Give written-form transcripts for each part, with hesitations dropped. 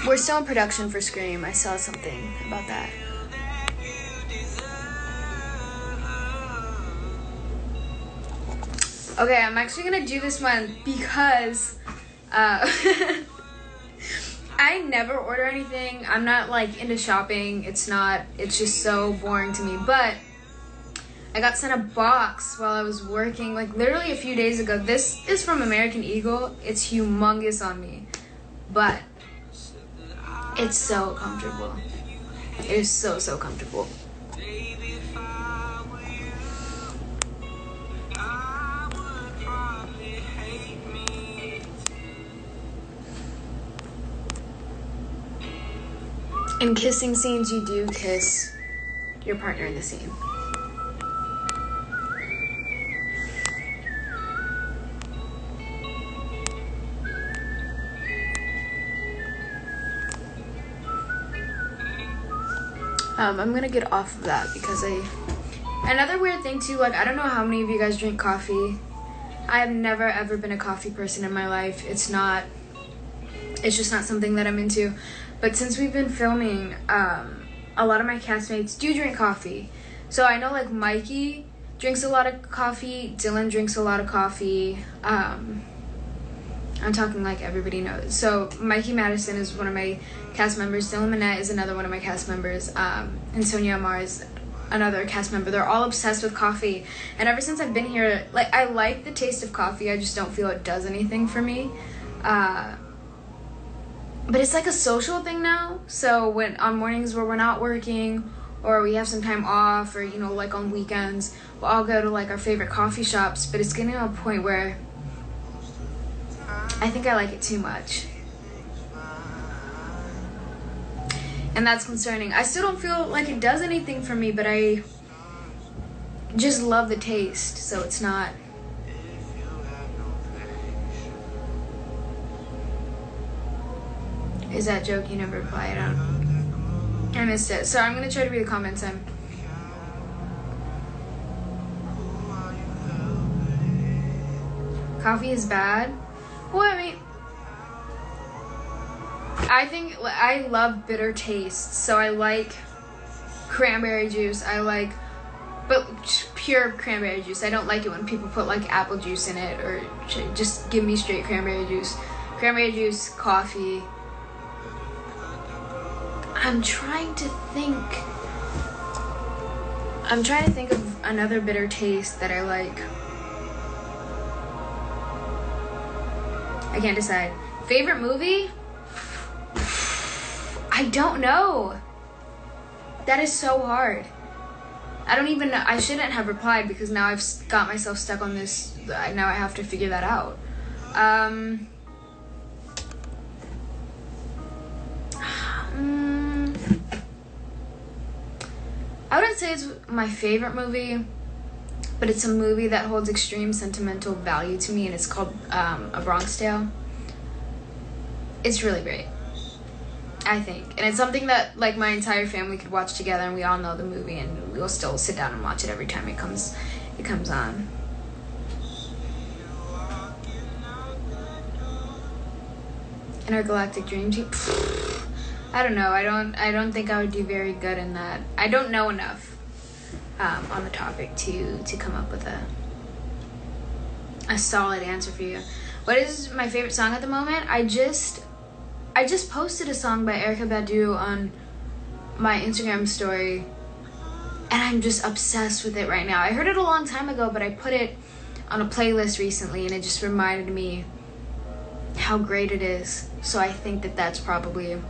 We're still in production for Scream. I saw something about that. Okay, I'm actually gonna do this one because I never order anything. I'm not like into shopping. It's just so boring to me. But I got sent a box while I was working, like literally a few days ago. This is from American Eagle. It's humongous on me, but it's so comfortable. It is so comfortable. In kissing scenes, you do kiss your partner in the scene. I'm gonna get off of that because another weird thing too, like I don't know how many of you guys drink coffee. I have never ever been a coffee person in my life. It's just not something that I'm into. But since we've been filming, a lot of my castmates do drink coffee. So I know like Mikey drinks a lot of coffee, Dylan drinks a lot of coffee. I'm talking like everybody knows. So Mikey Madison is one of my cast members. Dylan Minette is another one of my cast members. And Sonia Amar is another cast member. They're all obsessed with coffee. And ever since I've been here, like I like the taste of coffee. I just don't feel it does anything for me. But it's like a social thing now. So when on mornings where we're not working or we have some time off or, you know, like on weekends, we'll all go to like our favorite coffee shops. But it's getting to a point where I think I like it too much. And that's concerning. I still don't feel like it does anything for me, but I just love the taste. So it's not... Is that joke you never replied on? I missed it. So I'm going to try to read the comments in. Coffee is bad? Well, I mean, I think I love bitter tastes. So I like cranberry juice. But pure cranberry juice. I don't like it when people put like apple juice in it or just give me straight cranberry juice. Cranberry juice, coffee. I'm trying to think of another bitter taste that I like. I can't decide. Favorite movie? I don't know. That is so hard. I don't even know. I shouldn't have replied because now I've got myself stuck on this. Now I have to figure that out. I wouldn't say it's my favorite movie, but it's a movie that holds extreme sentimental value to me, and it's called A Bronx Tale. It's really great, I think. And it's something that like my entire family could watch together, and we all know the movie, and we'll still sit down and watch it every time it comes on. Intergalactic Dream Team. I don't know. I don't think I would do very good in that. I don't know enough on the topic to come up with a solid answer for you. What is my favorite song at the moment? I just posted a song by Erykah Badu on my Instagram story, and I'm just obsessed with it right now. I heard it a long time ago, but I put it on a playlist recently, and it just reminded me how great it is. So I think that that's probably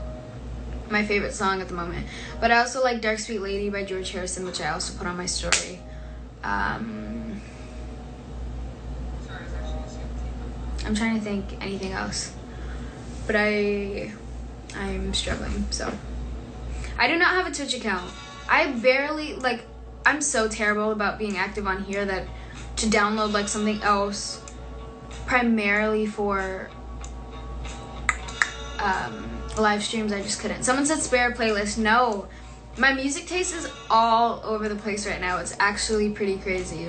my favorite song at the moment. But I also like Dark Sweet Lady by George Harrison, which I also put on my story. I'm trying to think anything else, but I'm struggling. So I do not have a Twitch account. I barely, like, I'm so terrible about being active on here that to download like something else primarily for live streams, I just couldn't. Someone said spare playlist. No, my music taste is all over the place right now. It's actually pretty crazy.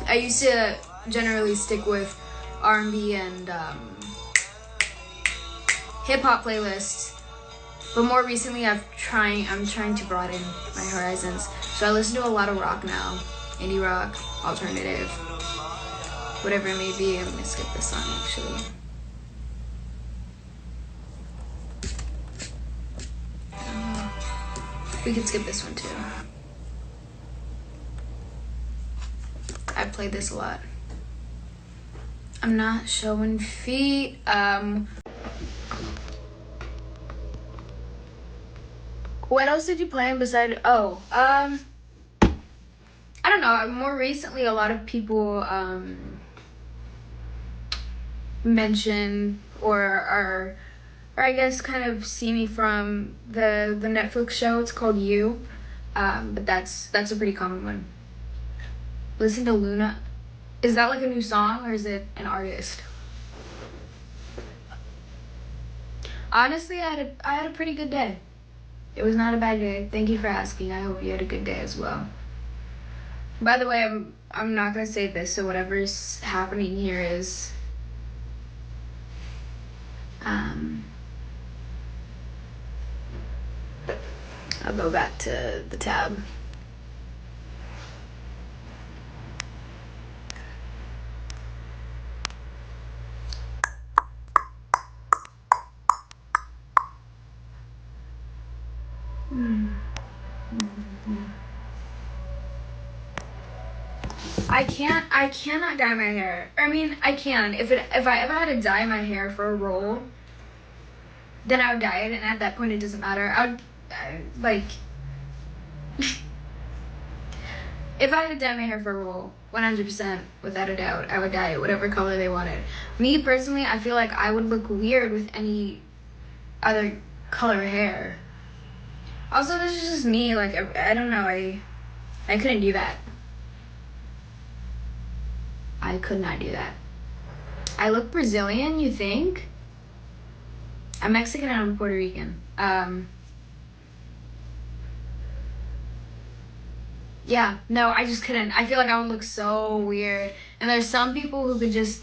I used to generally stick with R&B and hip hop playlists. But more recently, I'm trying to broaden my horizons. So I listen to a lot of rock now, indie rock, alternative, whatever it may be. I'm gonna skip this song actually. We could skip this one too. I played this a lot. I'm not showing feet. What else did you plan besides? I don't know. More recently, a lot of people mention or I guess kind of see me from the Netflix show. It's called You, but that's a pretty common one. Listen to Luna. Is that like a new song or is it an artist? Honestly, I had a pretty good day. It was not a bad day. Thank you for asking. I hope you had a good day as well. By the way, I'm not gonna say this, so whatever's happening here is I'll go back to the tab. I cannot dye my hair. I mean, I can. If I ever had to dye my hair for a role, then I would dye it, and at that point it doesn't matter. Like if I had to dye my hair for a role, 100%, without a doubt, I would dye it whatever color they wanted. Me personally, I feel like I would look weird with any other color hair. Also, this is just me. Like I don't know. I couldn't do that. I could not do that. I look Brazilian, you think? I'm Mexican and I'm Puerto Rican. Yeah, no, I just couldn't. I feel like I would look so weird. And there's some people who could just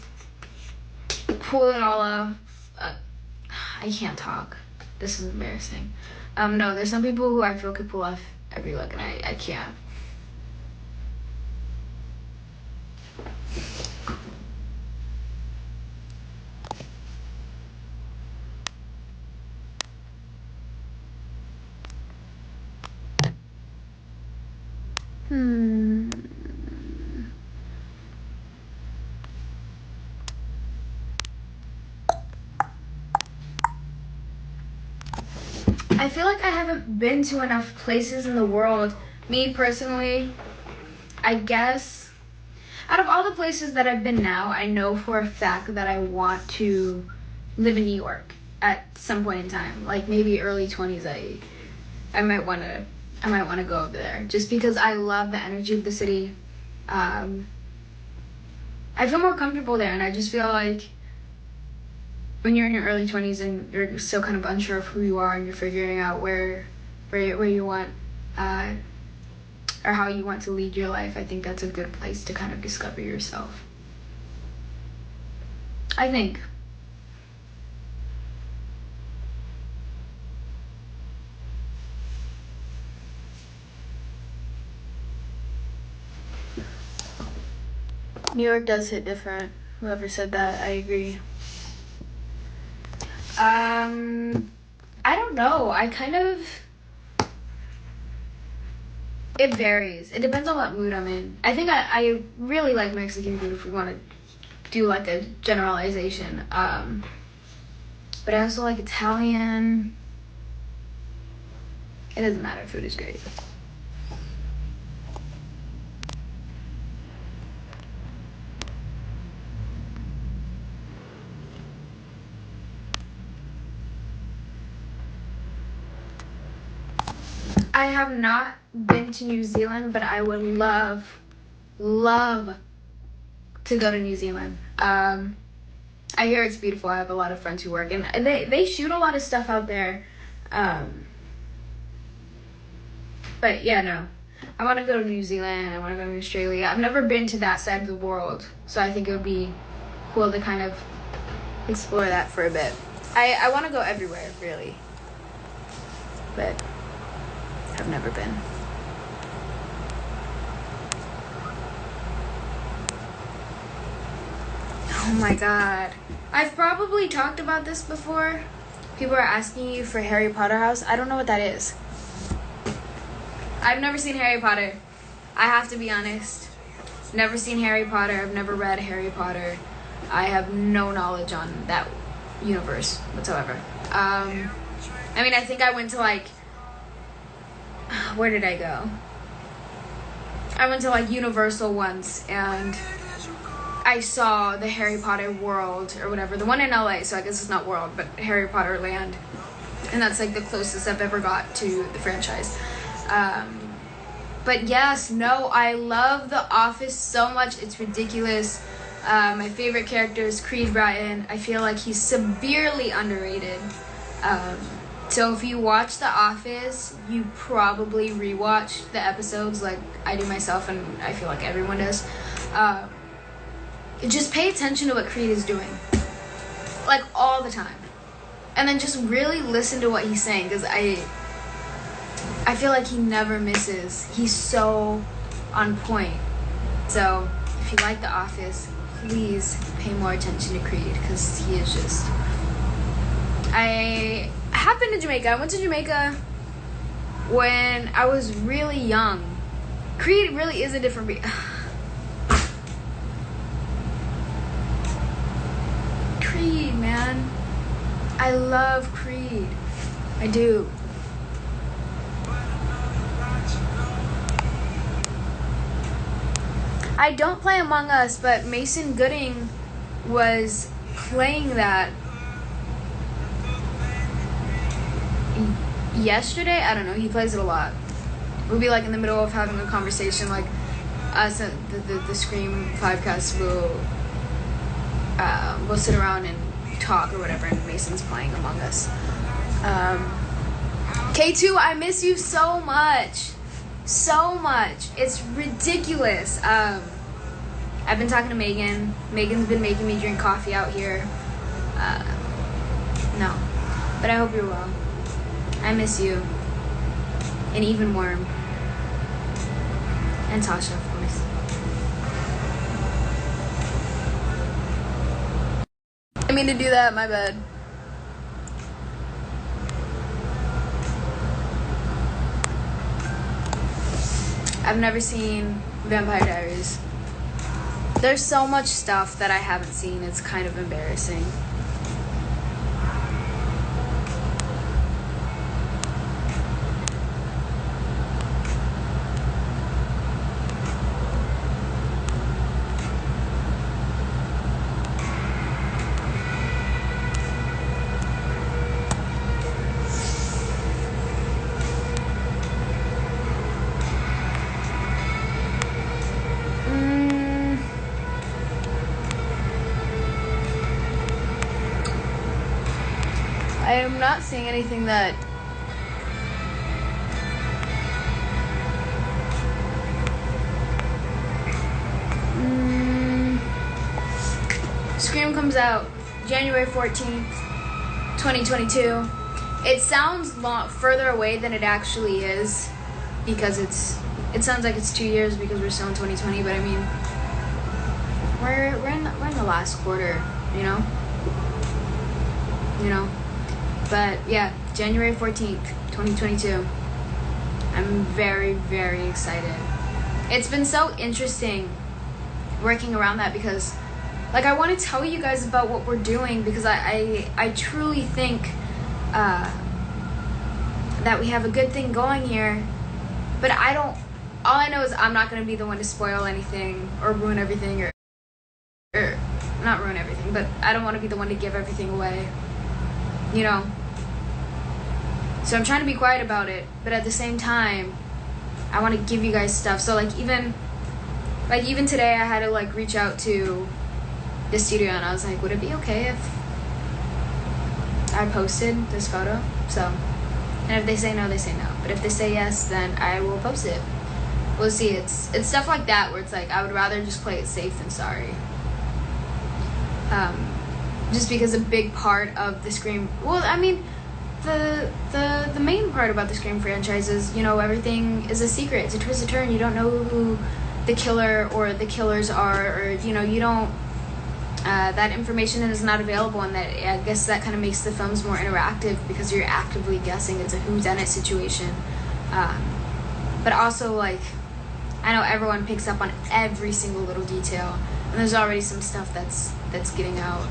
pull it all off. I can't talk. This is embarrassing. No, there's some people who I feel could pull off every look, and I can't. I feel like I haven't been to enough places in the world. Me personally, I guess, out of all the places that I've been now, I know for a fact that I want to live in New York at some point in time. Like maybe early 20s, I might want to go over there just because I love the energy of the city. I feel more comfortable there, and I just feel like when you're in your early 20s and you're still kind of unsure of who you are and you're figuring out where you want or how you want to lead your life, I think that's a good place to kind of discover yourself. I think. New York does hit different. Whoever said that, I agree. I don't know. It varies. It depends on what mood I'm in. I think I really like Mexican food if we want to do like a generalization. But I also like Italian. It doesn't matter. Food is great. I have not been to New Zealand, but I would love to go to New Zealand. I hear it's beautiful. I have a lot of friends who work, and they shoot a lot of stuff out there. But yeah, no. I want to go to New Zealand. I want to go to Australia. I've never been to that side of the world, so I think it would be cool to kind of explore that for a bit. I want to go everywhere, really, but I've never been. Oh my god. I've probably talked about this before. People are asking you for Harry Potter house. I don't know what that is. I've never seen Harry Potter. I have to be honest. Never seen Harry Potter. I've never read Harry Potter. I have no knowledge on that universe whatsoever. I mean, I think I went to like, where did I go? I went to like Universal once, and I saw the Harry Potter world or whatever, the one in LA, so I guess it's not world, but Harry Potter land, and that's like the closest I've ever got to the franchise. But yes, no, I love The Office so much. It's ridiculous. My favorite character is Creed Bratton. I feel like he's severely underrated. So if you watch The Office, you probably rewatch the episodes like I do myself, and I feel like everyone does. Just pay attention to what Creed is doing, like all the time, and then just really listen to what he's saying, because I feel like he never misses. He's so on point. So if you like The Office, please pay more attention to Creed, because he is just... I have been to Jamaica. I went to Jamaica when I was really young. Creed really is a different breed. Creed, man. I love Creed. I do. I don't play Among Us, but Mason Gooding was playing that yesterday. I don't know. He plays it a lot. We'll be like in the middle of having a conversation, like us at the Scream podcast we'll sit around and talk or whatever, and Mason's playing Among Us. K2, I miss you so much. So much. It's ridiculous. I've been talking to Megan. Megan's been making me drink coffee out here. No. But I hope you're well. I miss you. And even Worm. And Tasha, of course. I mean to do that, my bad. I've never seen Vampire Diaries. There's so much stuff that I haven't seen, it's kind of embarrassing. I'm not seeing anything that Scream comes out January 14th, 2022. It sounds further away than it actually is, because it sounds like it's 2 years because we're still in 2020, but I mean we're in the last quarter, you know. But yeah, January 14th, 2022. I'm very, very excited. It's been so interesting working around that, because like I want to tell you guys about what we're doing, because I truly think that we have a good thing going here, but all I know is I'm not going to be the one to spoil anything or ruin everything, or not ruin everything, but I don't want to be the one to give everything away, you know. So I'm trying to be quiet about it, but at the same time, I want to give you guys stuff. So like even today, I had to like reach out to the studio, and I was like, would it be okay if I posted this photo? So, and if they say no, they say no. But if they say yes, then I will post it. We'll see. It's stuff like that where it's like I would rather just play it safe than sorry. Just because a big part of the Scream, well, I mean, the main part about the Scream franchise is, you know, everything is a secret. It's a twist and turn. You don't know who the killer or the killers are, or, you know, you don't, that information is not available, and that, I guess that kind of makes the films more interactive because you're actively guessing. It's a whodunit situation. But also, like, I know everyone picks up on every single little detail, and there's already some stuff that's getting out,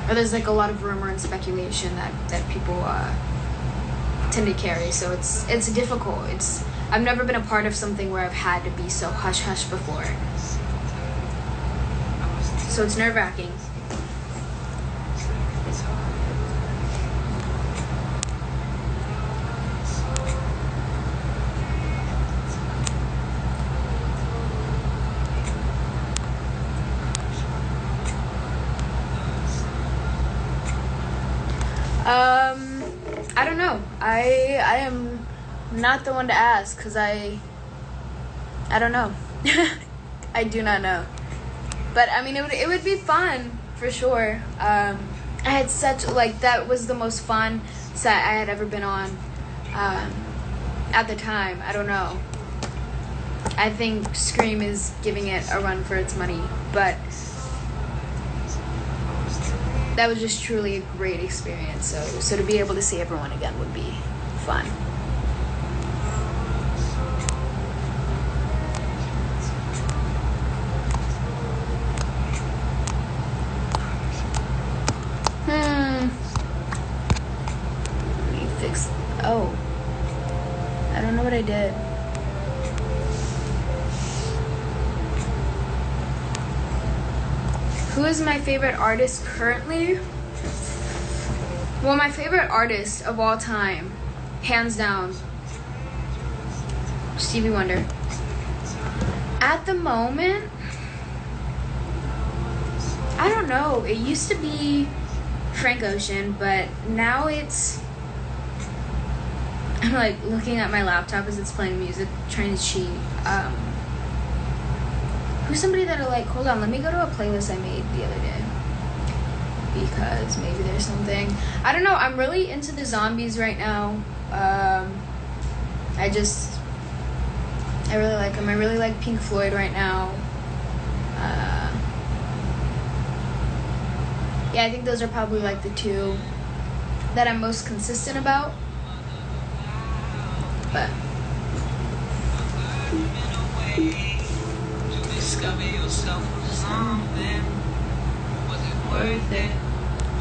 or there's like a lot of rumor and speculation that people tend to carry. So it's difficult. I've never been a part of something where I've had to be so hush hush before, so it's nerve-wracking. I don't know. I am not the one to ask, because I don't know. I do not know. But I mean, it would be fun for sure. I had such, like, that was the most fun set I had ever been on at the time. I don't know. I think Scream is giving it a run for its money, but that was just truly a great experience. So to be able to see everyone again would be fun. Let me fix. Oh, I don't know what I did. Who is my favorite artist currently? Well, my favorite artist of all time, hands down, Stevie Wonder. At the moment, I don't know. It used to be Frank Ocean, but now it's... I'm like looking at my laptop as it's playing music, trying to cheat. Who's somebody that I like? Hold on, let me go to a playlist I made the other day, because maybe there's something. I don't know, I'm really into the zombies right now. I really like them. I really like Pink Floyd right now. Yeah, I think those are probably like the two that I'm most consistent about. But discover yourself from something. Was it worth it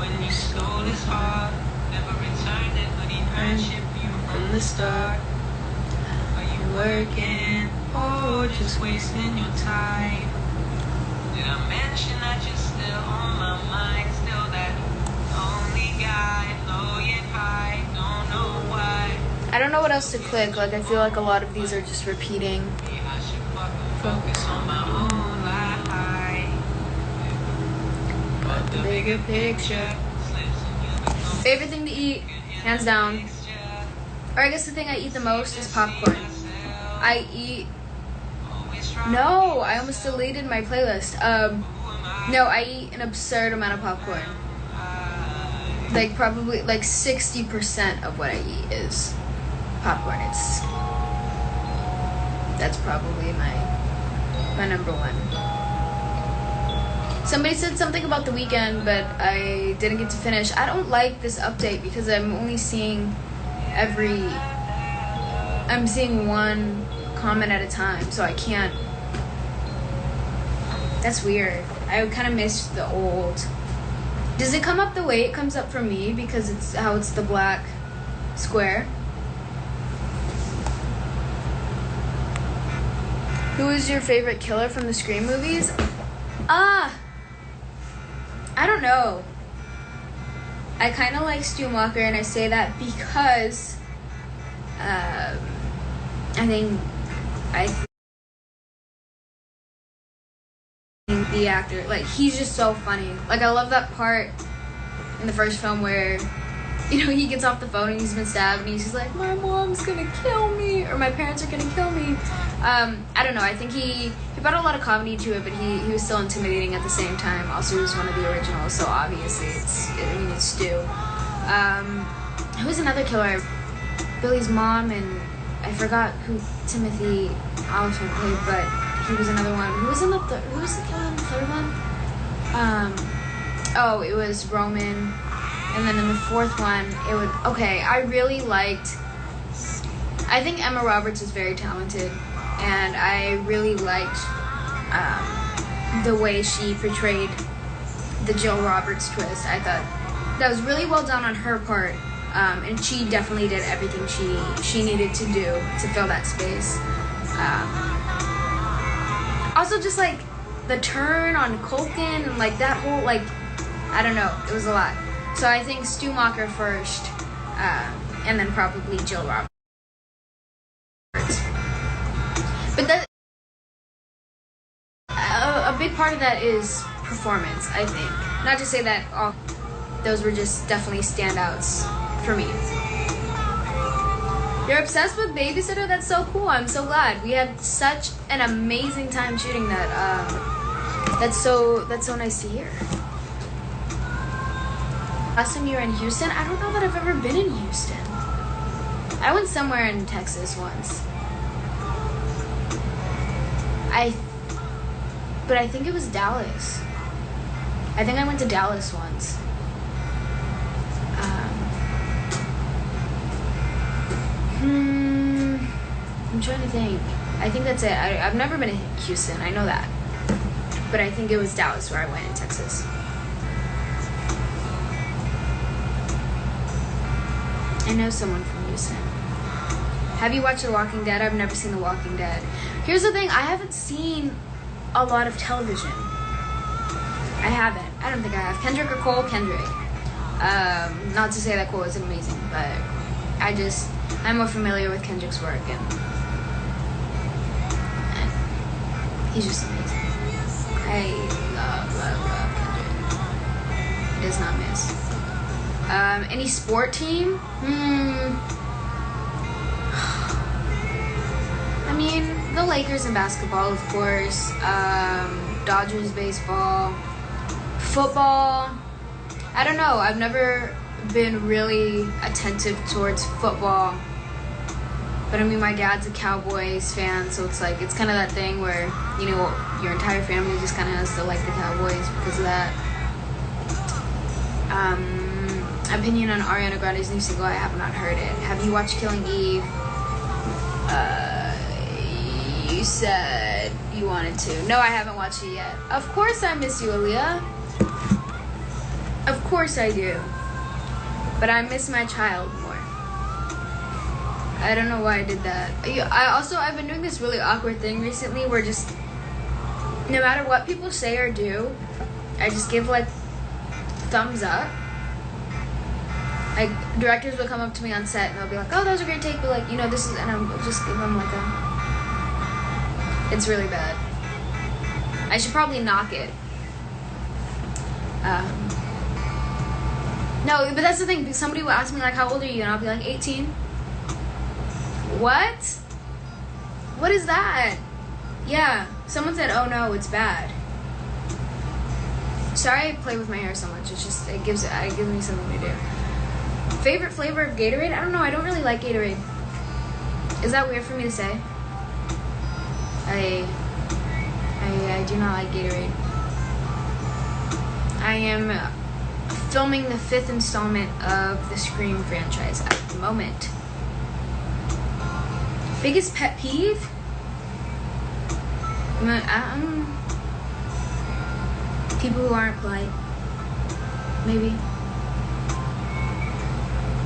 when you stole his heart? Never returned it, but he friendship you from the start. Are you working or just wasting your time? Did I mention that you're still on my mind? Still that only guy, low yet high, don't know why. I don't know what else to click. Like, I feel like a lot of these are just repeating. Focus on my own life, but the bigger picture. Favorite thing to eat, hands down, or I guess the thing I eat the most is popcorn. No, I almost deleted my playlist. No, I eat an absurd amount of popcorn. Like, probably like 60% of what I eat is popcorn. That's probably my number one. Somebody said something about The Weeknd, but I didn't get to finish. I don't like this update because I'm only seeing one comment at a time, so I can't. That's weird. I kind of missed the old. Does it come up the way it comes up for me because it's how it's the black square? Who is your favorite killer from the Scream movies? I don't know. I kind of like Stu Walker, and I say that because I think the actor, like, he's just so funny. Like, I love that part in the first film where he gets off the phone and he's been stabbed and he's just like, my mom's gonna kill me, or my parents are gonna kill me. I don't know, I think he brought a lot of comedy to it, but he was still intimidating at the same time. Also, he was one of the originals, so obviously it's Stu. Who was another killer? Billy's mom, and I forgot who Timothy Oliphant played, but he was another one. Who was the killer in the third one? Oh, it was Roman. And then in the fourth one, it would... Okay, I think Emma Roberts is very talented. And I really liked the way she portrayed the Jill Roberts twist. I thought that was really well done on her part. And she definitely did everything she needed to do to fill that space. Also, just like the turn on Culkin and like that whole, like, I don't know, it was a lot. So I think Stu Macher first, and then probably Jill Roberts. But that, a big part of that is performance, I think. Not to say that all those were just definitely standouts for me. You're obsessed with Babysitter? That's so cool. I'm so glad. We had such an amazing time shooting that. That's so nice to hear. Last time you were in Houston? I don't know that I've ever been in Houston. I went somewhere in Texas once. But I think it was Dallas. I think I went to Dallas once. I'm trying to think. I think that's it. I've never been in Houston. I know that. But I think it was Dallas where I went in Texas. I know someone from Houston. Have you watched The Walking Dead? I've never seen The Walking Dead. Here's the thing. I haven't seen a lot of television. I haven't. I don't think I have. Kendrick or Cole? Kendrick. Not to say that Cole isn't amazing, but I'm more familiar with Kendrick's work, and he's just amazing. I love Kendrick. Does not miss. Any sport team? I mean, the Lakers in basketball, of course. Dodgers baseball. Football. I don't know. I've never been really attentive towards football. But I mean, my dad's a Cowboys fan, so it's like, it's kind of that thing where, your entire family just kind of has to like the Cowboys because of that. Opinion on Ariana Grande's new single, I have not heard it. Have you watched Killing Eve? You said you wanted to. No, I haven't watched it yet. Of course I miss you, Aaliyah. Of course I do. But I miss my child more. I don't know why I did that. I've been doing this really awkward thing recently where just, no matter what people say or do, I just give like thumbs up. Like, directors will come up to me on set and they'll be like, oh, that was a great take, but like, this is, and I'll just give them like it's really bad. I should probably knock it. No, but that's the thing. Somebody will ask me like, how old are you? And I'll be like, 18. What? What is that? Yeah, someone said, oh no, it's bad. Sorry I play with my hair so much. It's just, it gives me something to do. Favorite flavor of Gatorade? I don't know. I don't really like Gatorade. Is that weird for me to say? I do not like Gatorade. I am filming the 5th installment of the Scream franchise at the moment. Biggest pet peeve? People who aren't polite. Maybe.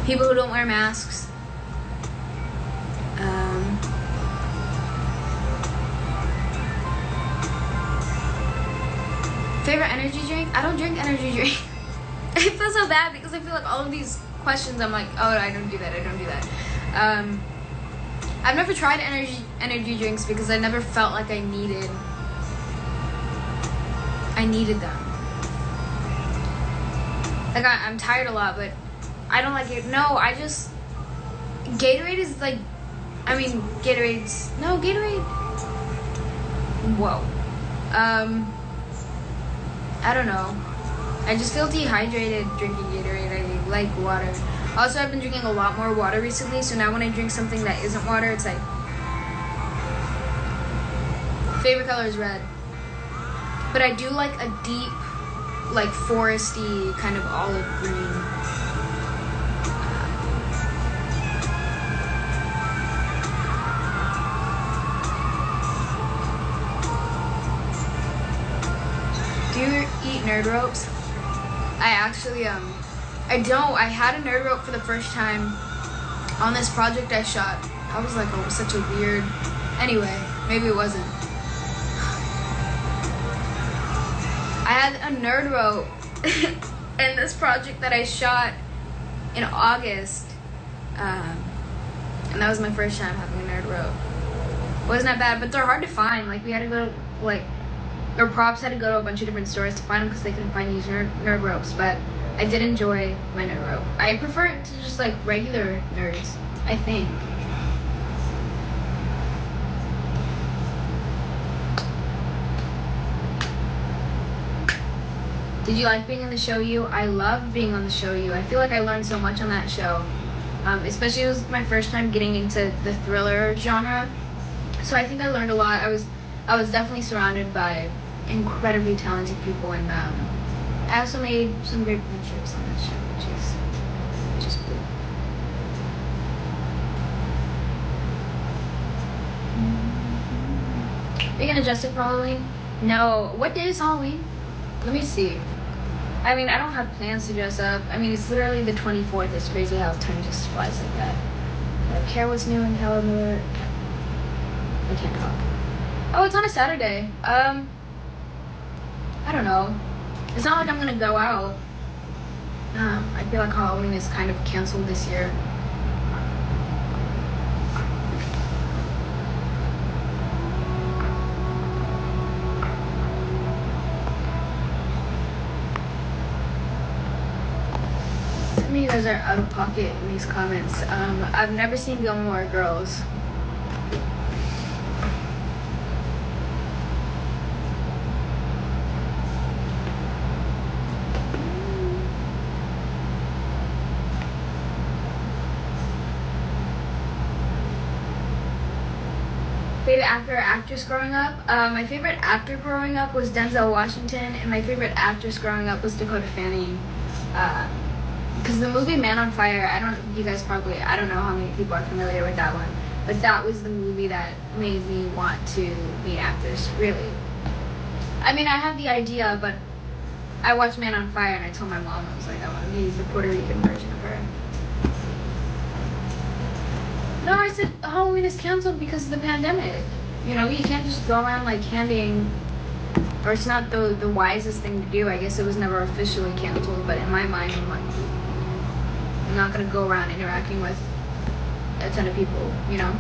People who don't wear masks. Favorite energy drink? I don't drink energy drink. I feel so bad because I feel like all of these questions I'm like, oh, I don't do that. I've never tried energy drinks because I never felt like I needed them. Like I'm tired a lot, but I don't like it. No, I just Gatorade is like, I mean, Gatorade's no Gatorade. Whoa. I don't know. I just feel dehydrated drinking Gatorade. I like water. Also, I've been drinking a lot more water recently, so now when I drink something that isn't water, it's like... Favorite color is red. But I do like a deep, like foresty, kind of olive green. Do you eat nerd ropes? I actually, I don't. I had a nerd rope for the first time on this project I shot. I was like, oh, such a weird... Anyway, maybe it wasn't. I had a nerd rope in this project that I shot in August. And that was my first time having a nerd rope. It wasn't that bad, but they're hard to find. Like, we had to go to, like... Our props had to go to a bunch of different stores to find them because they couldn't find these nerd ropes, but I did enjoy my nerd rope. I prefer it to just like regular nerds, I think. Did you like being on the show You? I loved being on the show You. I feel like I learned so much on that show. Especially it was my first time getting into the thriller genre. So I think I learned a lot. I was definitely surrounded by incredibly talented people, and I also made some great friendships on that show, which is cool. Are you gonna dress up for Halloween? No. What day is Halloween? Let me see. I mean, I don't have plans to dress up. I mean, it's literally the 24th. It's crazy how time just flies like that. My hair was new in Caliber. I can't talk. Oh, it's on a Saturday. I don't know. It's not like I'm gonna go out. I feel like Halloween is kind of canceled this year. Some of you guys are out of pocket in these comments. I've never seen Gilmore Girls. Favorite actor or actress growing up? My favorite actor growing up was Denzel Washington, and my favorite actress growing up was Dakota Fanning. Because the movie Man on Fire, I don't know how many people are familiar with that one, but that was the movie that made me want to be an actress, really. I mean, I had the idea, but I watched Man on Fire and I told my mom, I was like, I want to be the Puerto Rican version of her. No, I said Halloween is canceled because of the pandemic. You know, you can't just go around like handing, or it's not the wisest thing to do. I guess it was never officially canceled, but in my mind, I'm like, I'm not gonna go around interacting with a ton of people, you know?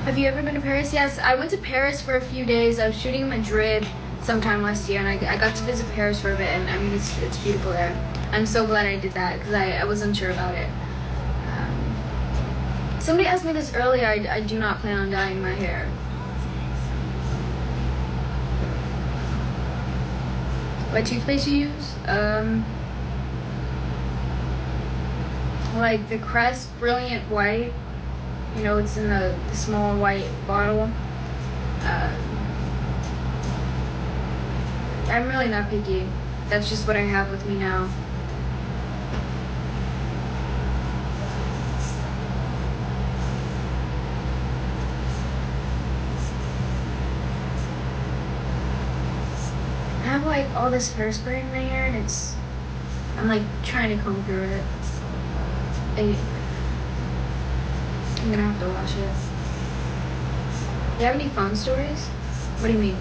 Have you ever been to Paris? Yes, I went to Paris for a few days. I was shooting in Madrid sometime last year, and I got to visit Paris for a bit, and I mean, it's beautiful there. I'm so glad I did that because I was unsure about it. Somebody asked me this earlier. I do not plan on dyeing my hair. What toothpaste you use? Like the Crest Brilliant White. You know, it's in the small white bottle. I'm really not picky. That's just what I have with me now. I have like all this hairspray in my hair, and I'm like trying to comb through it. I'm gonna have to wash it. Do you have any phone stories? What do you mean?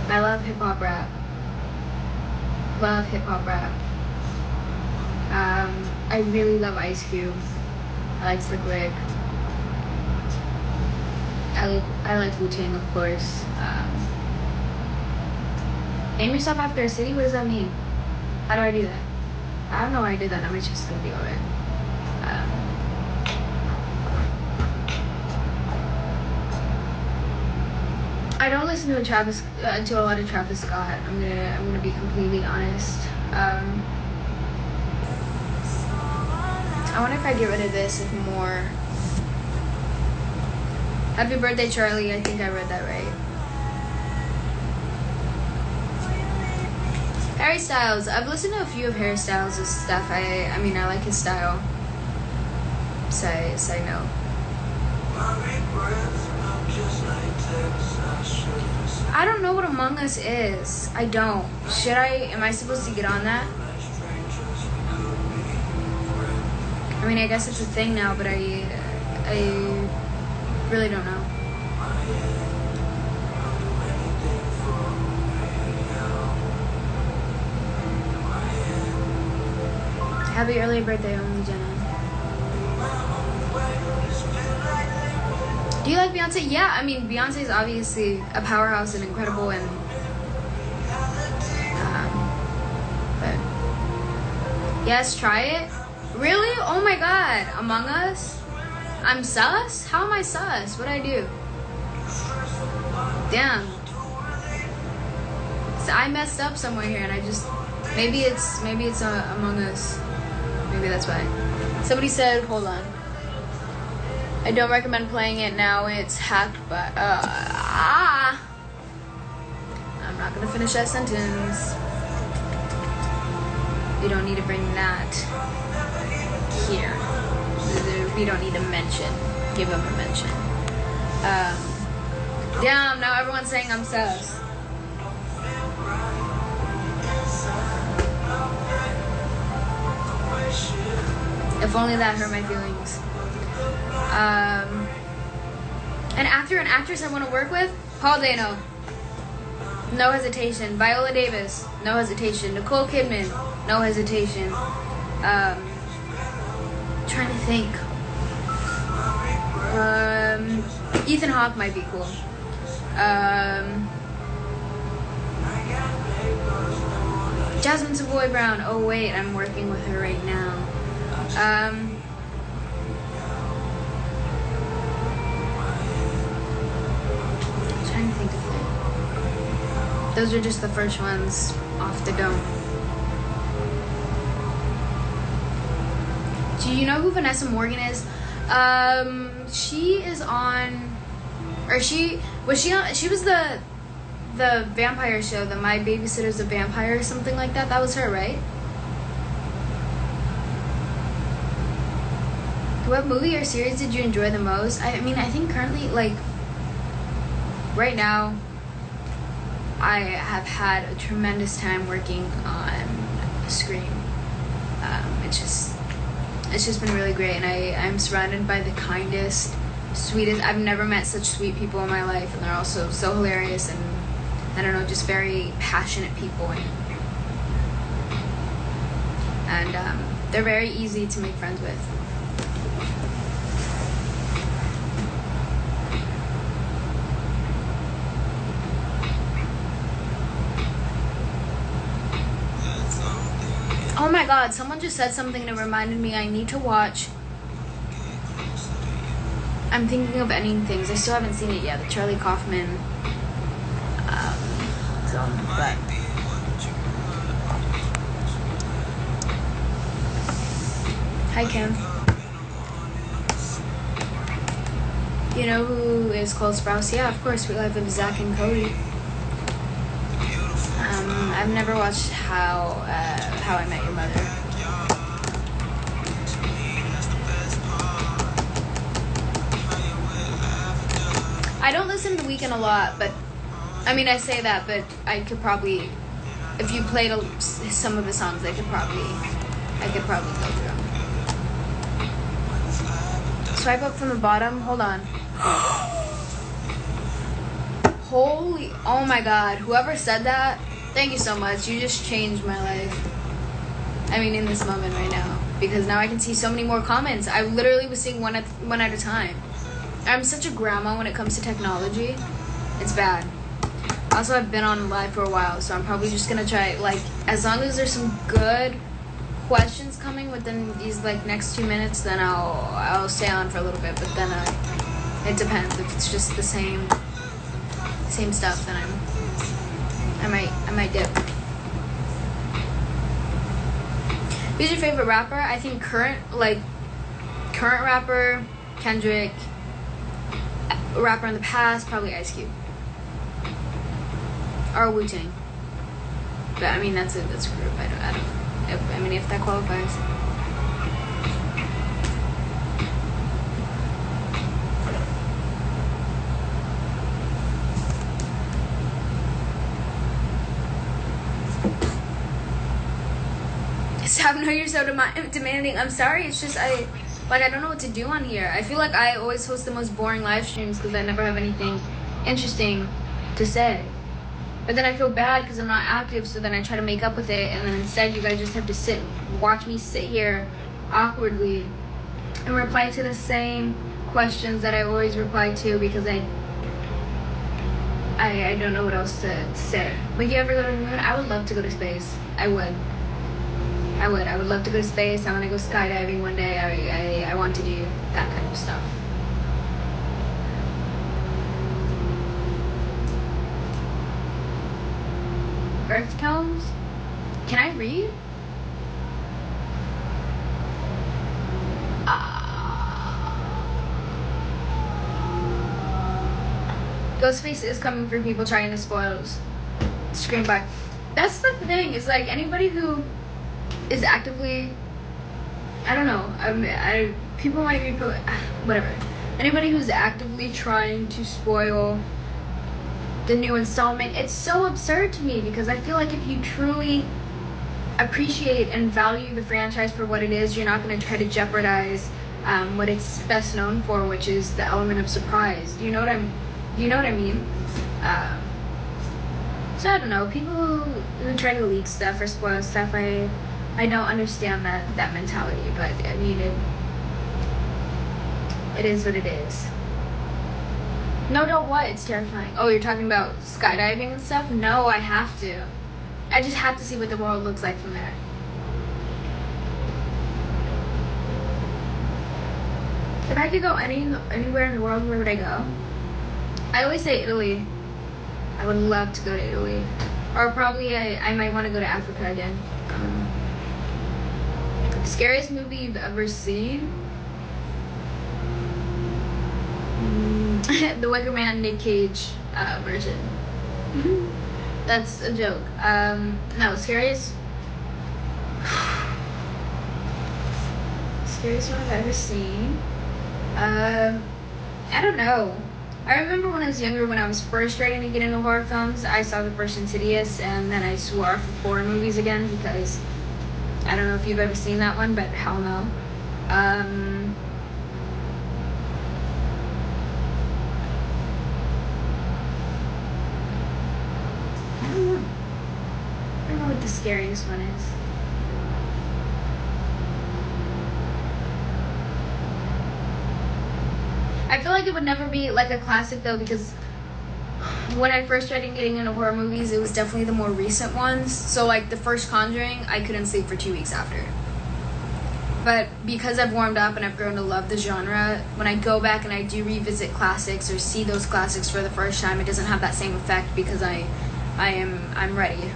I love hip hop rap. Love hip hop rap. I really love Ice Cube. I like Slick Rick. I like Wu-Tang, of course. Name yourself after a city? What does that mean? How do I do that? I don't know why I did that. I'm just gonna be alright. I don't listen to a lot of Travis Scott. I'm gonna be completely honest. I wonder if I get rid of this if more. Happy birthday, Charlie. I think I read that right. Harry Styles. I've listened to a few of Harry Styles' stuff. I mean, I like his style. Say no. I don't know what Among Us is. I don't. Should I? Am I supposed to get on that? I mean, I guess it's a thing now, but I really don't know. Happy early birthday, only Jenna. Do you like Beyonce? Yeah, I mean, Beyonce is obviously a powerhouse and incredible, and but yes, try it. Really? Oh my God, Among Us? I'm sus? How am I sus? What'd I do? Damn. So I messed up somewhere here, and I just maybe it's Among Us. Maybe that's why. Somebody said, hold on. I don't recommend playing it now. It's hacked by. I'm not gonna finish that sentence. We don't need to bring that here. We don't need to mention. Give them a mention. Damn, now everyone's saying I'm sus. If only that hurt my feelings. An actor and actress I want to work with? Paul Dano. No hesitation. Viola Davis. No hesitation. Nicole Kidman. No hesitation. Trying to think. Ethan Hawke might be cool. Jasmine Savoy Brown. Oh wait, I'm working with her right now. Trying to think of it. Those are just the first ones off the dome. Do you know who Vanessa Morgan is? She is on, or she was the vampire show, the My Babysitter's a Vampire or something like that. That was her, right? What movie or series did you enjoy the most? I mean, I think currently, like, right now, I have had a tremendous time working on Scream. It's just been really great, and I'm surrounded by the kindest, sweetest. I've never met such sweet people in my life, and they're also so hilarious and, I don't know, just very passionate people, and they're very easy to make friends with. Oh my God, someone just said something that reminded me I need to watch. I'm thinking of ending things. I still haven't seen it yet. The Charlie Kaufman film. But hi, Kim. You know who is Cole Sprouse? Yeah, of course. We live with Zach and Cody. I've never watched How I Met Your Mother. I don't listen to The Weeknd a lot, but I mean, I say that, but I could probably, if you played some of the songs, I could probably go through them. Swipe up from the bottom. Hold on. Holy, oh my God! Whoever said that. Thank you so much. You just changed my life. I mean, in this moment right now. Because now I can see so many more comments. I literally was seeing one at a time. I'm such a grandma when it comes to technology. It's bad. Also, I've been on live for a while, so I'm probably just gonna try, like, as long as there's some good questions coming within these, like, next 2 minutes, then I'll stay on for a little bit. But then it depends. If it's just the same stuff, then I might dip. Who's your favorite rapper? I think current rapper, Kendrick. Rapper in the past, probably Ice Cube. Or Wu-Tang. But I mean, that's a group. I mean, if that qualifies. Stop, no, you're so demanding. I'm sorry, it's just I don't know what to do on here. I feel like I always host the most boring live streams because I never have anything interesting to say. But then I feel bad because I'm not active, so then I try to make up with it, and then instead you guys just have to watch me sit here awkwardly and reply to the same questions that I always reply to because I don't know what else to say. Would you ever go to the moon? I would love to go to space. I would love to go to space. I want to go skydiving one day. I want to do that kind of stuff. Earth tones? Can I read? Ghostface is coming for people trying to spoil screen by. That's the thing. It's like anybody who is actively, I don't know. People might be whatever. Anybody who's actively trying to spoil the new installment, it's so absurd to me because I feel like if you truly appreciate and value the franchise for what it is, you're not going to try to jeopardize what it's best known for, which is the element of surprise. Do you know what I mean? So I don't know. People who try to leak stuff or spoil stuff, I don't understand that mentality. But I mean, it is what it is. No, don't what? It's terrifying. Oh, you're talking about skydiving and stuff? No, I have to. I just have to see what the world looks like from there. If I could go anywhere in the world, where would I go? I always say Italy. I would love to go to Italy. Or probably I might want to go to Africa again. Scariest movie you've ever seen? The Wicker Man Nick Cage version. That's a joke. No, scariest one I've ever seen. I don't know. I remember when I was younger, when I was first starting to get into horror films, I saw the first Insidious, and then I swore off of horror movies again because I don't know if you've ever seen that one, but hell no. I don't know what the scariest one is. I feel like it would never be like a classic though, because when I first started getting into horror movies, it was definitely the more recent ones. So like the first Conjuring, I couldn't sleep for 2 weeks after. But because I've warmed up and I've grown to love the genre, when I go back and I do revisit classics or see those classics for the first time, it doesn't have that same effect because I'm ready.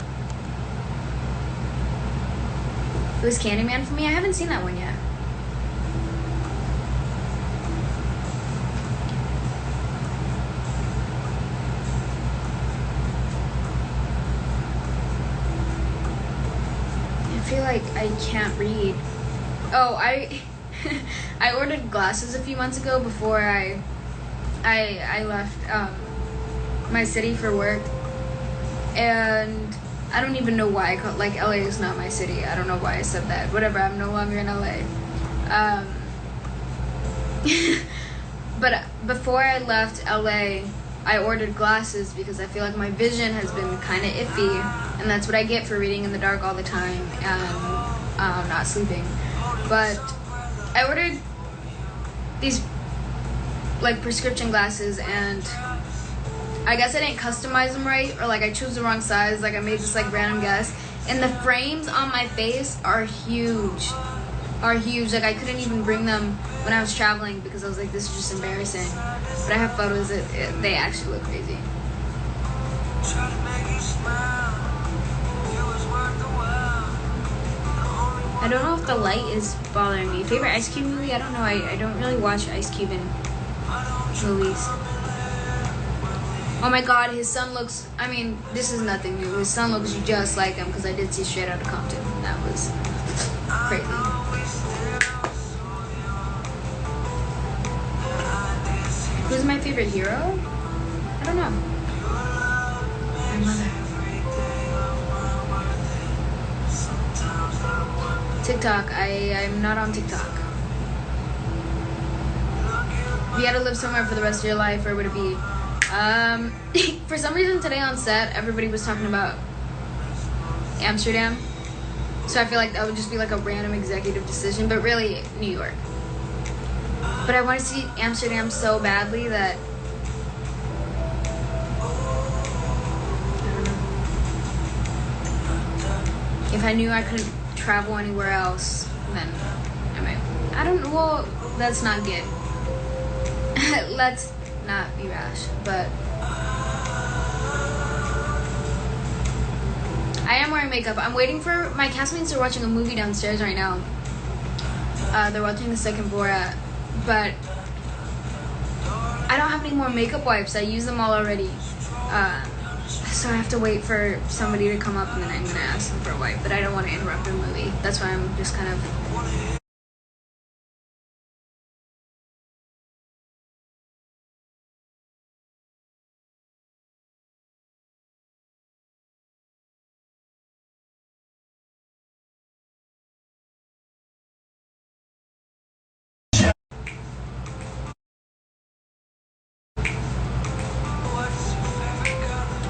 It was Candyman for me. I haven't seen that one yet. I feel like I can't read. Oh, I ordered glasses a few months ago before I left my city for work, and I don't even know why I called, like, LA is not my city. I don't know why I said that. Whatever, I'm no longer in LA. But before I left LA, I ordered glasses because I feel like my vision has been kind of iffy, and that's what I get for reading in the dark all the time and not sleeping. But I ordered these like prescription glasses, and I guess I didn't customize them right, or like I chose the wrong size. Like I made this like random guess, and the frames on my face are huge. Like I couldn't even bring them when I was traveling because I was like, this is just embarrassing. But I have photos that they actually look crazy. I don't know if the light is bothering me. Favorite Ice Cube movie? I don't know. I don't really watch Ice Cube in movies. Oh my god, his son looks, I mean, this is nothing new. His son looks just like him because I did see Straight Outta Compton. That was crazy. Who's my favorite hero? I don't know. My mother. TikTok. I'm not on TikTok. If you had to live somewhere for the rest of your life, where would it be? For some reason today on set, everybody was talking about Amsterdam. So I feel like that would just be like a random executive decision, but really New York. But I want to see Amsterdam so badly that I don't know. If I knew I couldn't travel anywhere else, then I might. I don't know. Well, let's not get. Let's not be rash, but I am wearing makeup. I'm waiting for my castmates are watching a movie downstairs right now. They're watching the second Borat, but I don't have any more makeup wipes. I used them all already. So I have to wait for somebody to come up and then I'm gonna ask them for a wipe, but I don't want to interrupt their movie. That's why I'm just kind of.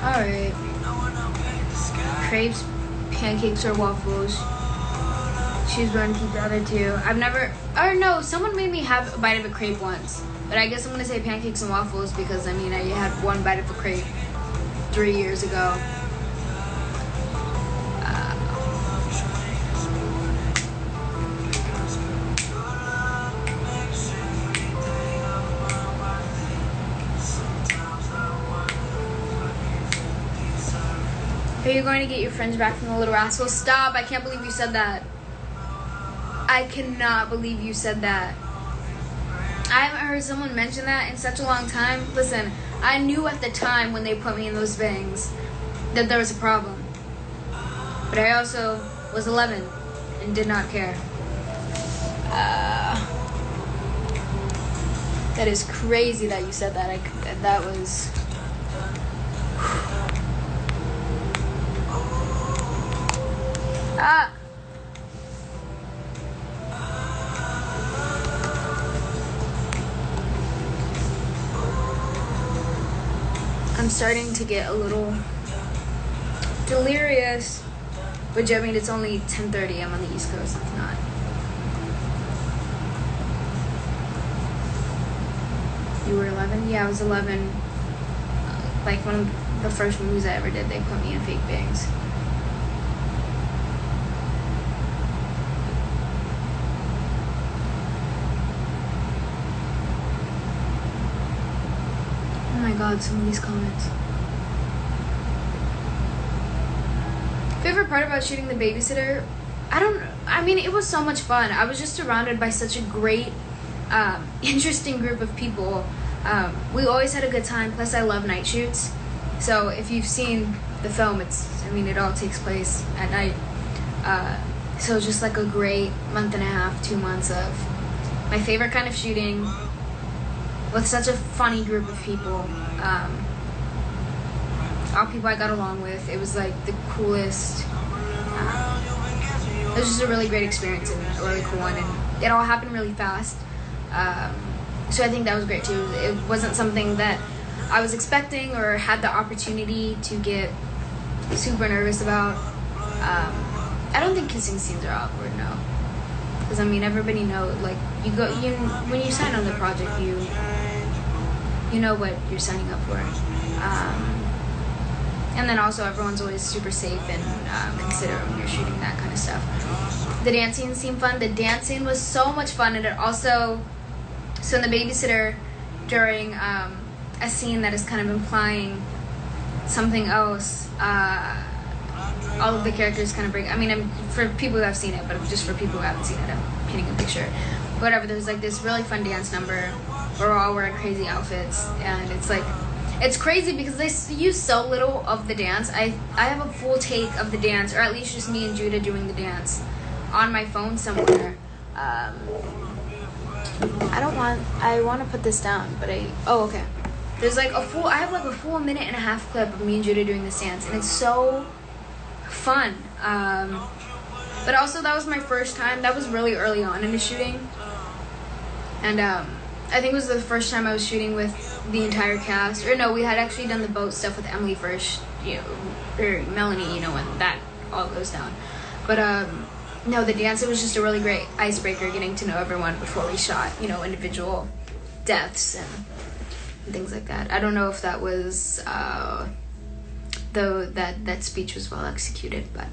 Alright. Crepes, pancakes, or waffles. Choose one, keep the other two. I've never, or no, someone made me have a bite of a crepe once. But I guess I'm gonna say pancakes and waffles because I mean I had one bite of a crepe 3 years ago. Are you going to get your friends back from the Little Rascals? Stop, I can't believe you said that. I cannot believe you said that. I haven't heard someone mention that in such a long time. Listen, I knew at the time when they put me in those bangs that there was a problem. But I also was 11 and did not care. That is crazy that you said that. That was... I'm starting to get a little delirious, which I mean it's only 10:30. I'm on the East Coast. It's not. You were 11? Yeah, I was 11. Like one of the first movies I ever did, they put me in fake bangs. Oh my god, some of these comments. Favorite part about shooting The Babysitter? I mean, it was so much fun. I was just surrounded by such a great, interesting group of people. We always had a good time, plus I love night shoots. So if you've seen the film, it all takes place at night. So it's just like a great month and a half, 2 months of my favorite kind of shooting, with such a funny group of people. All people I got along with. It was like the coolest. It was just a really great experience and a really cool one, and it all happened really fast. So I think that was great too. It wasn't something that I was expecting or had the opportunity to get super nervous about. I don't think kissing scenes are awkward, no. Because I mean, everybody knows. Like when you sign on the project, you know what you're signing up for. Um, and then also everyone's always super safe and considerate when you're shooting that kind of stuff. The dancing seemed fun. The dancing was so much fun, and it also, so in the babysitter, during a scene that is kind of implying something else, all of the characters kind of break. I mean, for people who have seen it, but just for people who haven't seen it, I'm painting a picture. Whatever, there's like this really fun dance number where we're all wearing crazy outfits, and it's like, it's crazy because they use so little of the dance. I have a full take of the dance, or at least just me and Judah doing the dance, on my phone somewhere. I want to put this down, but oh, okay. There's like I have like a full minute and a half clip of me and Judah doing this dance, and it's so fun. But also that was my first time. That was really early on in the shooting. And I think it was the first time I was shooting with the entire cast. Or no, we had actually done the boat stuff with Emily first, or Melanie, when that all goes down. But no, the dance, it was just a really great icebreaker, getting to know everyone before we shot, individual deaths and things like that. I don't know if that was, though that speech was well executed, but.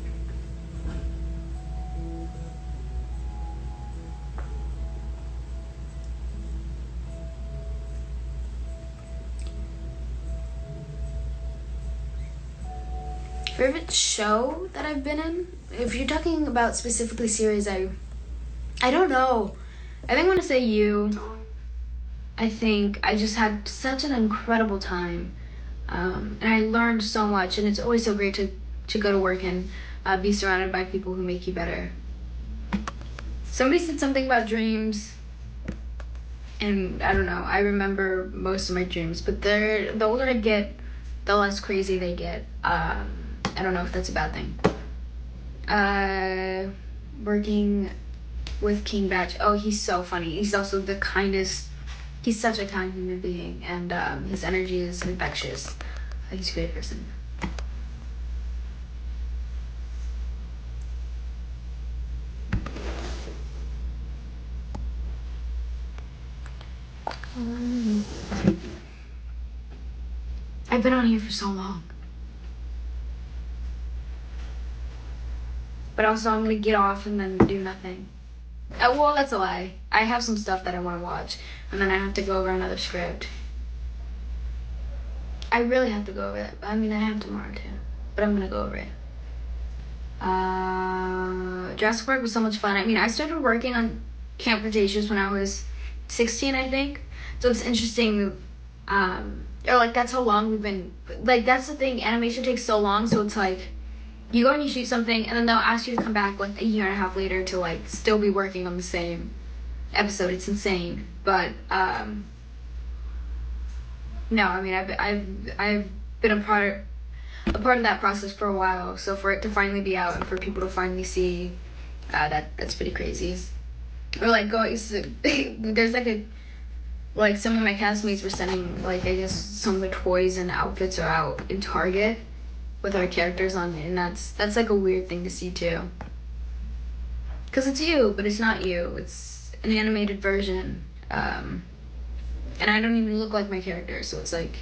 Favorite show that I've been in? If you're talking about specifically series, I don't know. I think I'm gonna say You. I think I just had such an incredible time, and I learned so much. And it's always so great to go to work and be surrounded by people who make you better. Somebody said something about dreams, and I don't know. I remember most of my dreams, but the older I get, the less crazy they get. I don't know if that's a bad thing. Working with King Batch. Oh, he's so funny. He's also the kindest. He's such a kind human being, and his energy is infectious. He's a great person. I've been on here for so long. But also I'm gonna get off and then do nothing. Well, that's a lie. I have some stuff that I want to watch, and then I have to go over another script. I really have to go over it. I mean, I have tomorrow too, but I'm gonna go over it. Jurassic Park was so much fun. I mean, I started working on Camp Cretaceous when I was 16, I think. So it's interesting. Or like that's how long we've been. Like that's the thing. Animation takes so long, so it's like you go and you shoot something, and then they'll ask you to come back like a year and a half later to like still be working on the same episode. It's insane. But no, I mean I've been a part of that process for a while. So for it to finally be out and for people to finally see, that's pretty crazy. Or like there's like some of my castmates were sending like I guess some of the toys and outfits are out in Target with our characters on it, and that's like a weird thing to see too. Cause it's you, but it's not you. It's an animated version, and I don't even look like my character, so it's like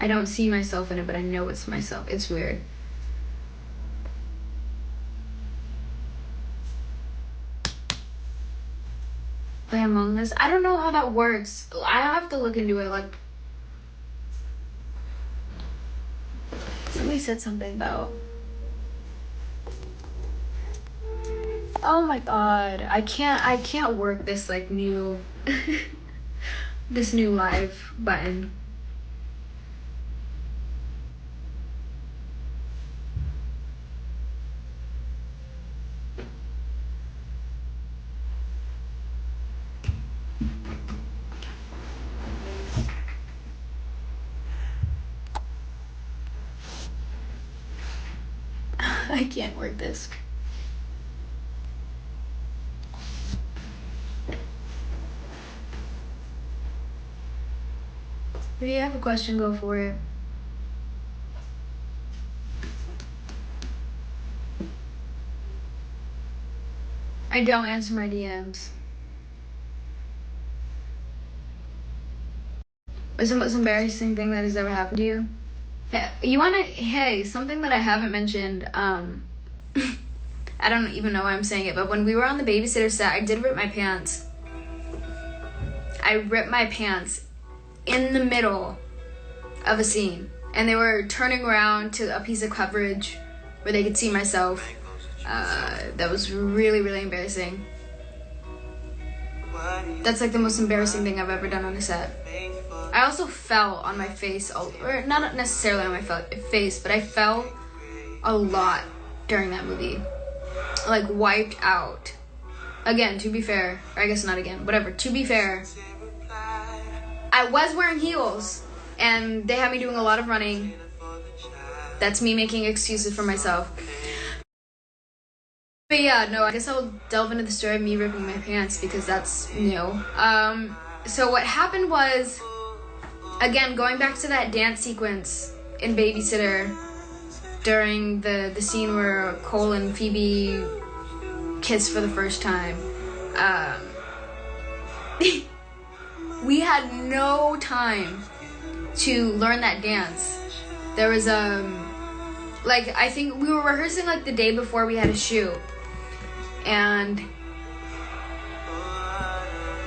I don't see myself in it, but I know it's myself. It's weird. Play Among Us. I don't know how that works. I have to look into it. Like somebody said something about. Oh my god, I can't work this like new this new live button. I can't work this. If you have a question, go for it. I don't answer my DMs. What's the most embarrassing thing that has ever happened to you? Hey, something that I haven't mentioned, I don't even know why I'm saying it, but when we were on the babysitter set, I did rip my pants. I ripped my pants in the middle of a scene, and they were turning around to a piece of coverage where they could see myself. That was really, really embarrassing. That's like the most embarrassing thing I've ever done on a set. I also fell on my face, or not necessarily on my face, but I fell a lot during that movie. Like, wiped out. Again, to be fair, or I guess not again, whatever, to be fair, I was wearing heels, and they had me doing a lot of running. That's me making excuses for myself. But yeah, no, I guess I'll delve into the story of me ripping my pants, because that's new. So what happened was, again, going back to that dance sequence in Babysitter, during the scene where Cole and Phoebe kiss for the first time, we had no time to learn that dance. There was like, I think we were rehearsing like the day before we had a shoot, and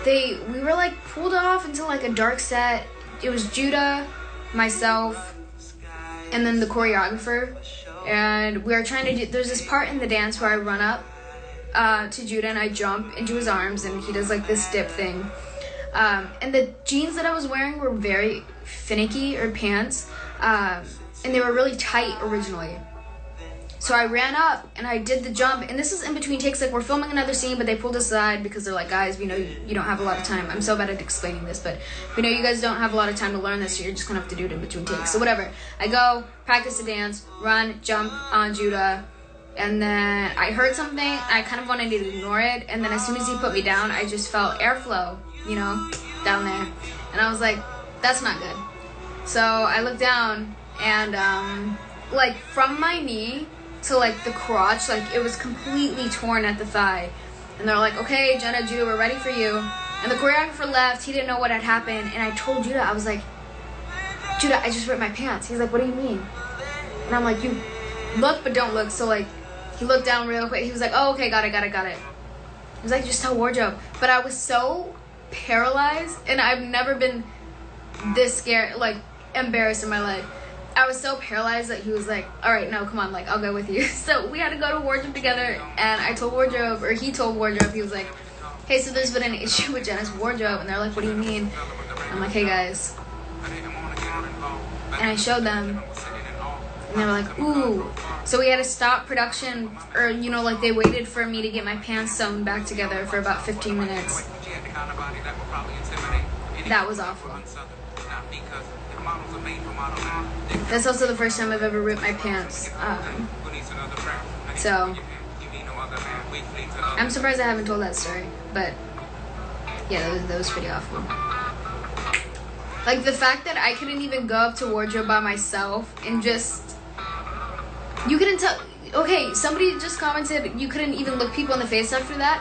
we were like pulled off into like a dark set. It was Judah, myself, and then the choreographer, and we were trying to do, there's this part in the dance where I run up to Judah and I jump into his arms, and he does like this dip thing. And the jeans that I was wearing were very finicky, or pants, and they were really tight originally. So I ran up and I did the jump, and this is in between takes. Like, we're filming another scene, but they pulled us aside because they're like, guys, we know you don't have a lot of time. I'm so bad at explaining this, but we know you guys don't have a lot of time to learn this, so you're just gonna have to do it in between takes. So whatever. I go, practice the dance, run, jump on Judah, and then I heard something. I kind of wanted to ignore it, and then as soon as he put me down, I just felt airflow, you know, down there. And I was like, that's not good. So I looked down, and like from my knee to like the crotch, like it was completely torn at the thigh. And they're like, okay, Jenna, Judah, we're ready for you. And the choreographer left. He didn't know what had happened. And I told Judah, I was like, Judah, I just ripped my pants. He's like, what do you mean? And I'm like, you look but don't look. So like, he looked down real quick. He was like, oh, okay, got it. He was like, just tell wardrobe. But I was so paralyzed, and I've never been this scared, like embarrassed in my life. I was so paralyzed that he was like, all right, no, come on, like, I'll go with you. So we had to go to wardrobe together, and I told wardrobe, or he told wardrobe, he was like, hey, so there's been an issue with Jenna's wardrobe. And they're like, what do you mean? I'm like, hey guys. And I showed them, and they were like, ooh. So we had to stop production, or, you know, like, they waited for me to get my pants sewn back together for about 15 minutes. That was awful. That's also the first time I've ever ripped my pants. So I'm surprised I haven't told that story, but yeah, that was pretty awful. Like, the fact that I couldn't even go up to wardrobe by myself and just, you couldn't tell. Okay, somebody just commented you couldn't even look people in the face after that.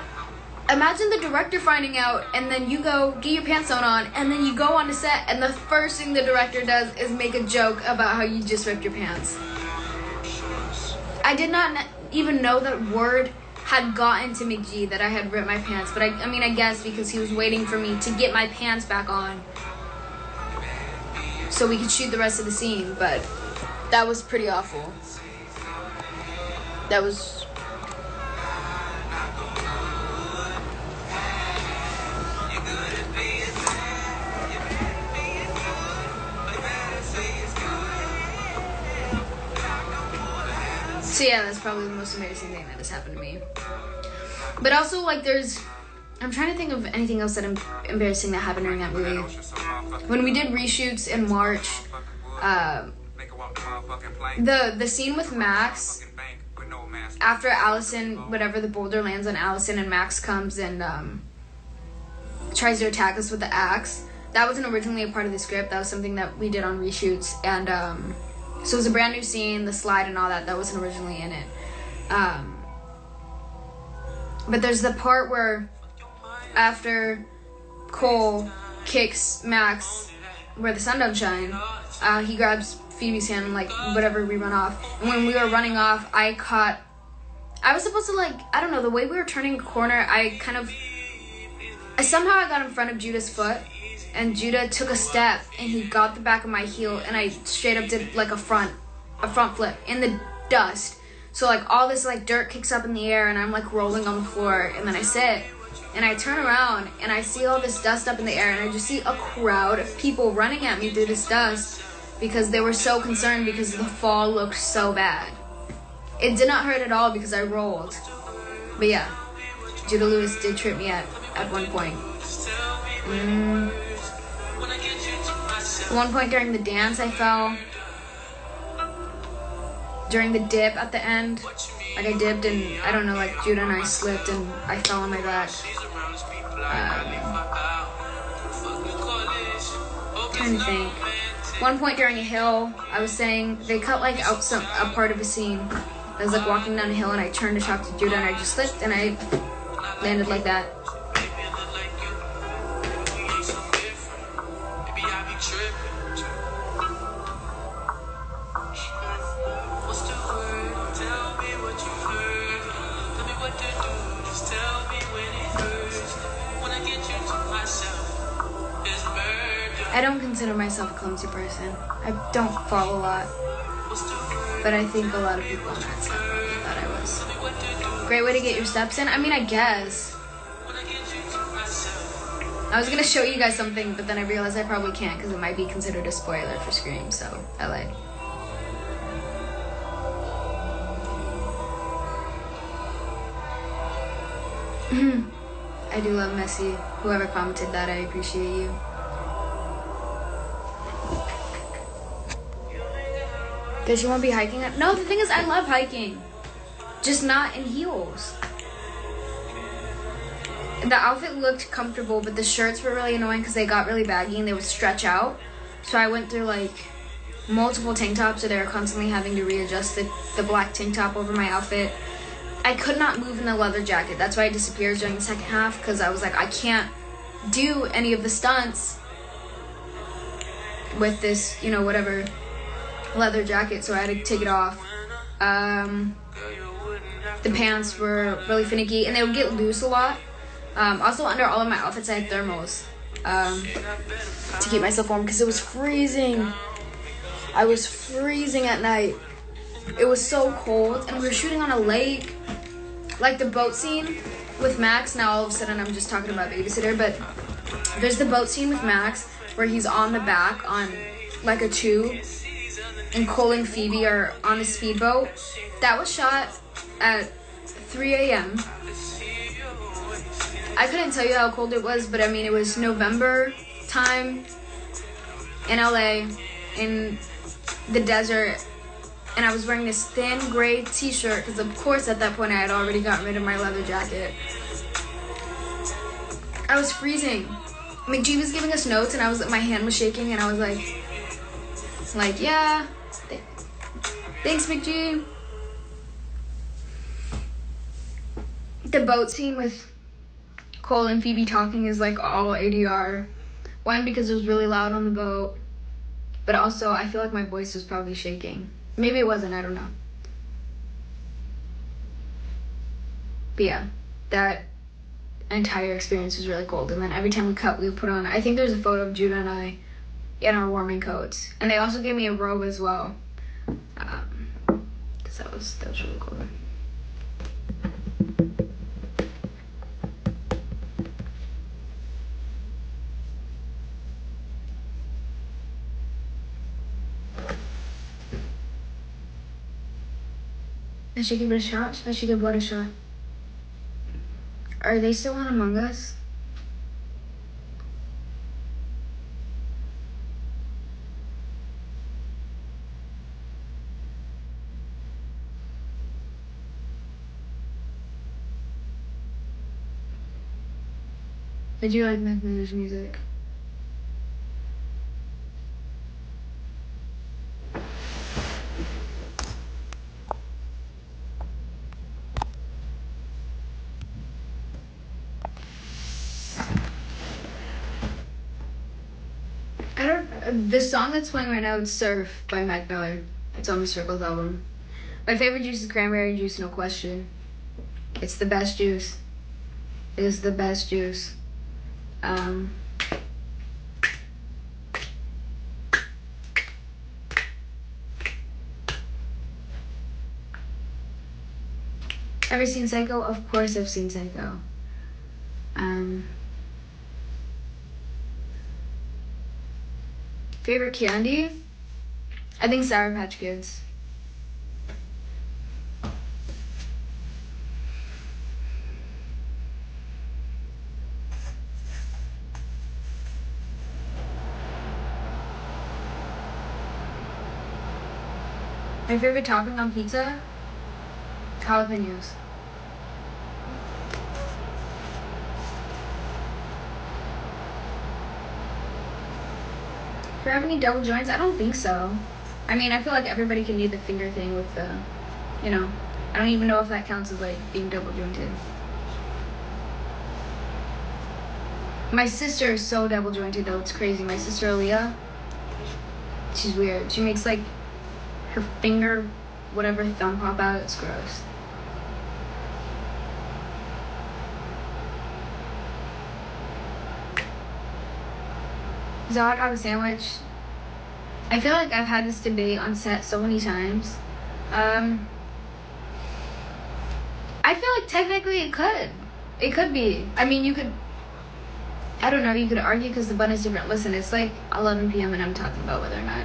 Imagine the director finding out, and then you go get your pants sewn on, and then you go on the set, and the first thing the director does is make a joke about how you just ripped your pants. I did not even know that word had gotten to McGee that I had ripped my pants, but I mean, I guess because he was waiting for me to get my pants back on so we could shoot the rest of the scene. But that was pretty awful. That was... So yeah, that's probably the most embarrassing thing that has happened to me. But also, like, I'm trying to think of anything else that embarrassing that happened during that movie. When we did reshoots in March, the scene with Max, after Allison, whatever, the boulder lands on Allison and Max comes and tries to attack us with the axe, that wasn't originally a part of the script. That was something that we did on reshoots, and so it was a brand new scene, the slide and all that wasn't originally in it. But there's the part where after Cole kicks Max where the sun don't shine. He grabs Phoebe's hand and like whatever, we run off. And when we were running off, I was supposed to like, I don't know, the way we were turning a corner, somehow I got in front of Judah's foot, and Judah took a step and he got the back of my heel, and I straight up did like a front flip in the dust. So like all this like dirt kicks up in the air and I'm like rolling on the floor, and then I sit and I turn around and I see all this dust up in the air, and I just see a crowd of people running at me through this dust because they were so concerned because the fall looked so bad. It did not hurt at all because I rolled. But yeah, Judah Lewis did trip me at one point. At one point during the dance, I fell. During the dip at the end, like I dipped and I don't know, like Judah and I slipped and I fell on my back. Trying to think. One point during a hill, I was saying they cut like out a part of a scene. I was like walking down a hill and I turned to talk to Judah and I just slipped and I landed like that. I don't consider myself a clumsy person. I don't fall a lot. But I think a lot of people on that set probably thought I was. Great way to get your steps in? I mean, I guess. I was gonna show you guys something, but then I realized I probably can't because it might be considered a spoiler for Scream, so I lied. I do love Messi. Whoever commented that, I appreciate you. Does you want to be hiking? No, the thing is, I love hiking. Just not in heels. The outfit looked comfortable, but the shirts were really annoying because they got really baggy and they would stretch out. So I went through like multiple tank tops, so they were constantly having to readjust the black tank top over my outfit. I could not move in the leather jacket. That's why it disappears during the second half, because I was like, I can't do any of the stunts with this, you know, whatever leather jacket, so I had to take it off. The pants were really finicky and they would get loose a lot. Also, under all of my outfits I had thermals to keep myself warm because it was freezing. I was freezing at night. It was so cold, and we were shooting on a lake. Like the boat scene with Max, now all of a sudden I'm just talking about Babysitter, but there's the boat scene with Max where he's on the back on like a tube, and Cole and Phoebe are on a speedboat. That was shot at 3 a.m. I couldn't tell you how cold it was, but I mean, it was November time in LA, in the desert, and I was wearing this thin gray t-shirt because of course at that point I had already gotten rid of my leather jacket. I was freezing. McG was giving us notes and my hand was shaking and I was like, yeah, thanks McG. The boat scene with Cole and Phoebe talking is like all ADR. One, because it was really loud on the boat, but also I feel like my voice was probably shaking. Maybe it wasn't, I don't know. But yeah, that entire experience was really cold. And then every time we cut, we would put on, I think there's a photo of Judah and I in our warming coats. And they also gave me a robe as well. Because that was really cool. I should give it a shot. I should give what a shot. Are they still on Among Us? Did you like Meg's music? The song that's playing right now is Surf by Mac Miller. It's on the Circles album. My favorite juice is cranberry juice, no question. It's the best juice. It is the best juice. Ever seen Psycho? Of course I've seen Psycho. Favorite candy? I think Sour Patch Kids. My favorite topping on pizza? Jalapenos. Do I have any double joints? I don't think so. I mean, I feel like everybody can do the finger thing with the, you know. I don't even know if that counts as like being double jointed. My sister is so double jointed though, it's crazy. My sister Aaliyah, she's weird. She makes like her finger, whatever thumb pop out. It's gross. Is a hot dog a sandwich? I feel like I've had this debate on set so many times. I feel like technically it could. It could be. I mean, you could, I don't know, you could argue because the bun is different. Listen, it's like 11 p.m. and I'm talking about whether or not.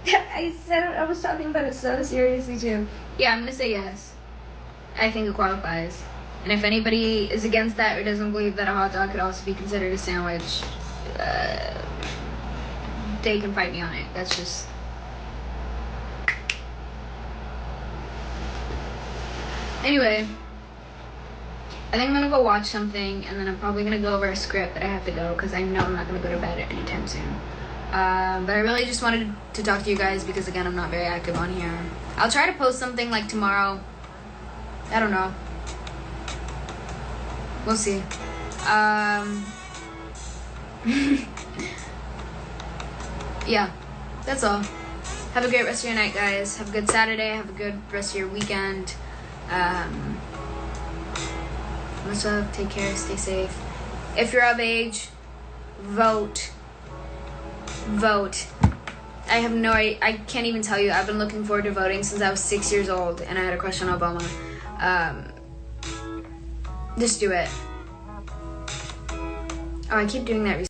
I said I was talking about it so seriously too. Yeah, I'm gonna say yes. I think it qualifies. And if anybody is against that or doesn't believe that a hot dog could also be considered a sandwich, they can fight me on it. That's just... Anyway, I think I'm gonna go watch something and then I'm probably gonna go over a script that I have to go because I know I'm not gonna go to bed anytime soon. But I really just wanted to talk to you guys because again, I'm not very active on here. I'll try to post something like tomorrow. I don't know. We'll see. Yeah, that's all. Have a great rest of your night, guys. Have a good Saturday. Have a good rest of your weekend. Much love. Take care. Stay safe. If you're of age, vote. Vote. I can't even tell you. I've been looking forward to voting since I was 6 years old and I had a crush on Obama. Just do it. Oh, I keep doing that.